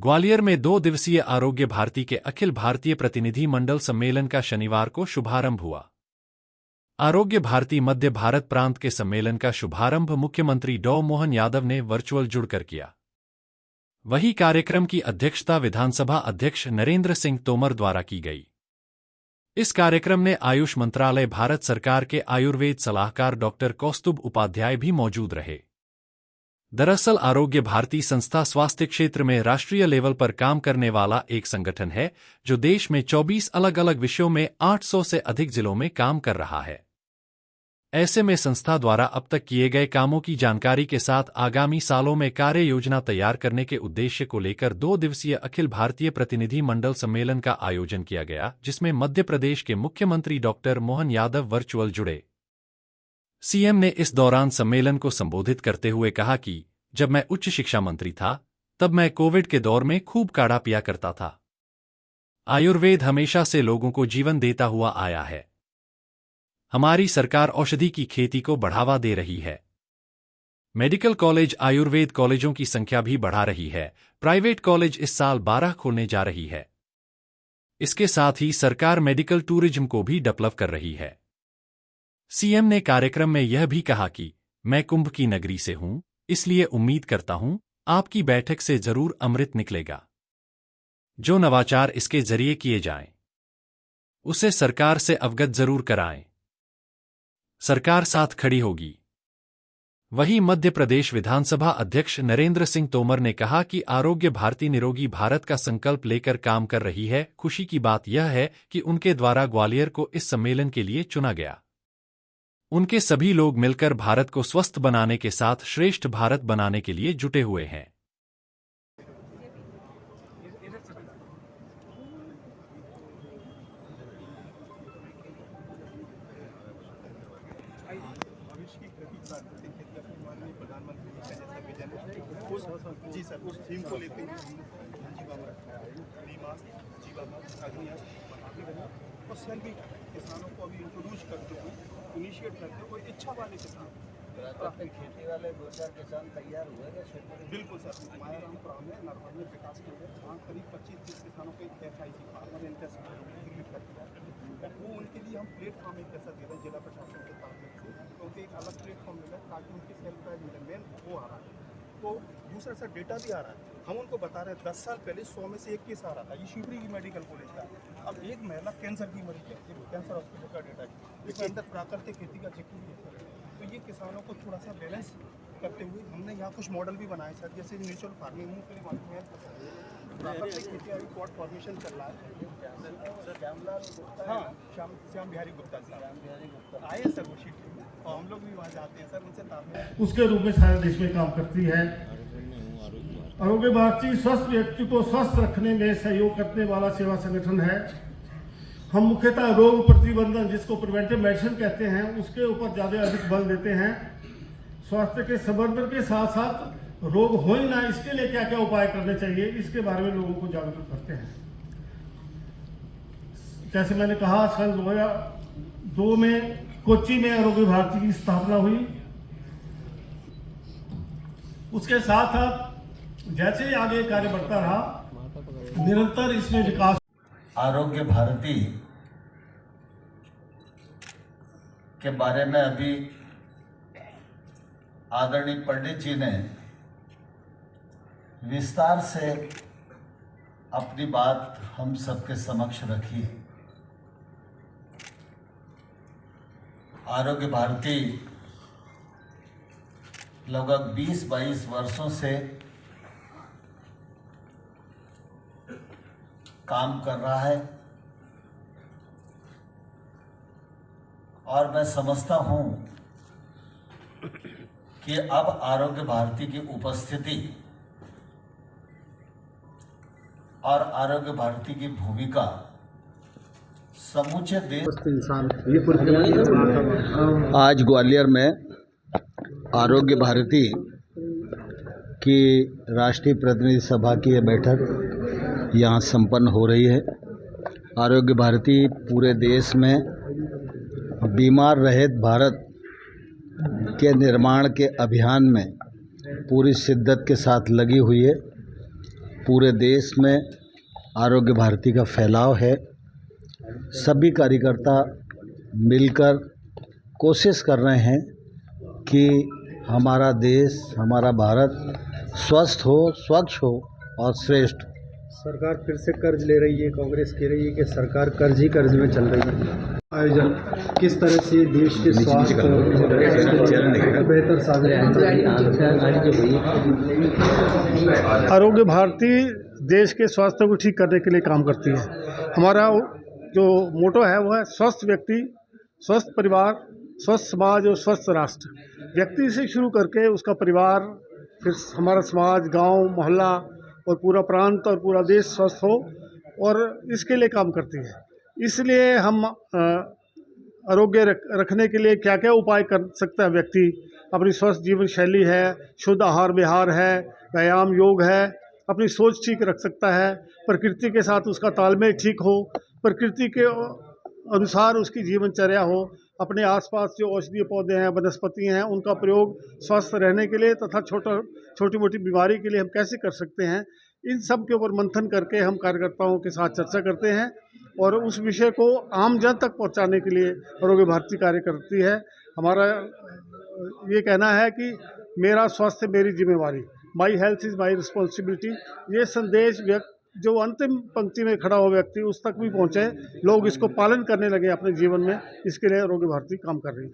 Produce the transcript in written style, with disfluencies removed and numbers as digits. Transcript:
ग्वालियर में 2 दिवसीय आरोग्य भारती के अखिल भारतीय प्रतिनिधि मंडल सम्मेलन का शनिवार को शुभारंभ हुआ। आरोग्य भारती मध्य भारत प्रांत के सम्मेलन का शुभारंभ मुख्यमंत्री डॉ मोहन यादव ने वर्चुअल जुड़कर किया। वहीं कार्यक्रम की अध्यक्षता विधानसभा अध्यक्ष नरेंद्र सिंह तोमर द्वारा की गई। इस कार्यक्रम में आयुष मंत्रालय भारत सरकार के आयुर्वेद सलाहकार डॉक्टर कौस्तुभ उपाध्याय भी मौजूद रहे। दरअसल आरोग्य भारती संस्था स्वास्थ्य क्षेत्र में राष्ट्रीय लेवल पर काम करने वाला एक संगठन है, जो देश में 24 अलग अलग विषयों में 800 से अधिक जिलों में काम कर रहा है। ऐसे में संस्था द्वारा अब तक किए गए कामों की जानकारी के साथ आगामी सालों में कार्य योजना तैयार करने के उद्देश्य को लेकर 2 दिवसीय अखिल भारतीय प्रतिनिधि मंडल सम्मेलन का आयोजन किया गया, जिसमें मध्य प्रदेश के मुख्यमंत्री डॉक्टर मोहन यादव वर्चुअल जुड़े। सीएम ने इस दौरान सम्मेलन को संबोधित करते हुए कहा कि जब मैं उच्च शिक्षा मंत्री था, तब मैं कोविड के दौर में खूब काढ़ा पिया करता था। आयुर्वेद हमेशा से लोगों को जीवन देता हुआ आया है। हमारी सरकार औषधि की खेती को बढ़ावा दे रही है। मेडिकल कॉलेज आयुर्वेद कॉलेजों की संख्या भी बढ़ा रही है। प्राइवेट कॉलेज इस साल 12 खोलने जा रही है। इसके साथ ही सरकार मेडिकल टूरिज्म को भी डेवलप कर रही है। सीएम ने कार्यक्रम में यह भी कहा कि मैं कुंभ की नगरी से हूं, इसलिए उम्मीद करता हूं आपकी बैठक से जरूर अमृत निकलेगा। जो नवाचार इसके जरिए किए जाएं, उसे सरकार से अवगत जरूर कराएं। सरकार साथ खड़ी होगी। वहीं मध्य प्रदेश विधानसभा अध्यक्ष नरेंद्र सिंह तोमर ने कहा कि आरोग्य भारती निरोगी भारत का संकल्प लेकर काम कर रही है। खुशी की बात यह है कि उनके द्वारा ग्वालियर को इस सम्मेलन के लिए चुना गया। उनके सभी लोग मिलकर भारत को स्वस्थ बनाने के साथ श्रेष्ठ भारत बनाने के लिए जुटे हुए हैं। जी सर, उस थीम को लेते हुए और सेल्फी किसानों को अभी इंट्रोड्यूस करते हुए इनिशिएट करते हुए कोई इच्छा वाले किसान खेती वाले 2-4 किसान तैयार हुए हैं। बिल्कुल सर, मायारामपुरा में नरवर में विकास केंद्र वहाँ करीब 25-30 किसानों के FIC फार्मर इंटरेस्ट कर दिया। वो उनके लिए हम प्लेटफॉर्म एक ऐसा दे रहे हैं जिला प्रशासन के ताल्लुक से, क्योंकि एक अलग प्लेटफॉर्म मिला ताकि उनकी सेल्फ मेन वो आ रहा है। तो दूसरा सर डेटा भी आ रहा है। हम उनको बता रहे हैं 10 साल पहले 100 में से 1 केस आ रहा था। ये शिवपुरी की मेडिकल कॉलेज का। अब एक महिला कैंसर की मरीज है, कैंसर हॉस्पिटल का डेटा है। इसके अंदर प्राकृतिक खेती का जिक्र भी है सर। तो ये किसानों को थोड़ा सा बैलेंस करते हुए हमने यहाँ कुछ मॉडल भी बनाए सर, जैसे नेचुरल फार्मिंग प्राकृतिक खेती अभी पॉट फॉर्मेशन चल रहा है। हाँ, श्याम बिहारी गुप्ता आए हैं सर वो शीट में, और हम लोग भी वहाँ जाते हैं सर, उनसे तालमेल उसके रूप में सारे देश में काम करती है। आरोग्य भारती स्वस्थ व्यक्ति को स्वस्थ रखने में सहयोग करने वाला सेवा संगठन है। हम मुख्यतः रोग प्रतिबंधन, जिसको प्रिवेंटिव मेडिसिन कहते हैं, उसके ऊपर ज़्यादा अधिक बल देते हैं। स्वास्थ्य के संवर्धन के साथ साथ रोग हो ही ना, इसके लिए क्या क्या उपाय करने चाहिए, इसके बारे में लोगों को जागरूक करते हैं। जैसे मैंने कहा, सन 2002 में कोच्चि में आरोग्य भारती की स्थापना हुई। उसके साथ साथ जैसे ही आगे कार्य बढ़ता रहा, निरंतर इसमें विकास। आरोग्य भारती के बारे में अभी आदरणीय पंडित जी ने विस्तार से अपनी बात हम सबके समक्ष रखी। आरोग्य भारती लगभग 20-22 वर्षों से काम कर रहा है, और मैं समझता हूं कि अब आरोग्य भारती की उपस्थिति और आरोग्य भारती की भूमिका समूचे देश। आज ग्वालियर में आरोग्य भारती की राष्ट्रीय प्रतिनिधि सभा की यह बैठक यहाँ संपन्न हो रही है। आरोग्य भारती पूरे देश में बीमार रहित भारत के निर्माण के अभियान में पूरी शिद्दत के साथ लगी हुई है। पूरे देश में आरोग्य भारती का फैलाव है। सभी कार्यकर्ता मिलकर कोशिश कर रहे हैं कि हमारा देश, हमारा भारत स्वस्थ हो, स्वच्छ हो और श्रेष्ठ हो। सरकार फिर से कर्ज ले रही है। कांग्रेस कह रही है कि सरकार कर्ज ही कर्ज में चल रही है। आयोजन किस तरह से देश के स्वास्थ्य बेहतर साधन। आरोग्य भारती देश के स्वास्थ्य को ठीक करने के लिए काम करती है। हमारा जो मोटो है वो है स्वस्थ व्यक्ति, स्वस्थ परिवार, स्वस्थ समाज और स्वस्थ राष्ट्र। व्यक्ति से शुरू करके उसका परिवार, फिर हमारा समाज, गांव, मोहल्ला और पूरा प्रांत और पूरा देश स्वस्थ हो, और इसके लिए काम करती है। इसलिए हम आरोग्य रखने के लिए क्या क्या उपाय कर सकता है व्यक्ति। अपनी स्वस्थ जीवन शैली है, शुद्ध आहार विहार है, व्यायाम योग है, अपनी सोच ठीक रख सकता है, प्रकृति के साथ उसका तालमेल ठीक हो, प्रकृति के अनुसार उसकी जीवनचर्या हो, अपने आसपास जो औषधीय पौधे हैं, वनस्पति हैं, उनका प्रयोग स्वस्थ रहने के लिए तथा छोटी मोटी बीमारी के लिए हम कैसे कर सकते हैं, इन सब के ऊपर मंथन करके हम कार्यकर्ताओं के साथ चर्चा करते हैं और उस विषय को आम जन तक पहुंचाने के लिए आरोग्य भारती कार्य करती है। हमारा ये कहना है कि मेरा स्वास्थ्य मेरी जिम्मेवारी, my health is my responsibility. ये संदेश जो अंतिम पंक्ति में खड़ा हो व्यक्ति उस तक भी पहुँचे, लोग इसको पालन करने लगे अपने जीवन में। इसके लिए आरोग्य भारती काम कर रही है।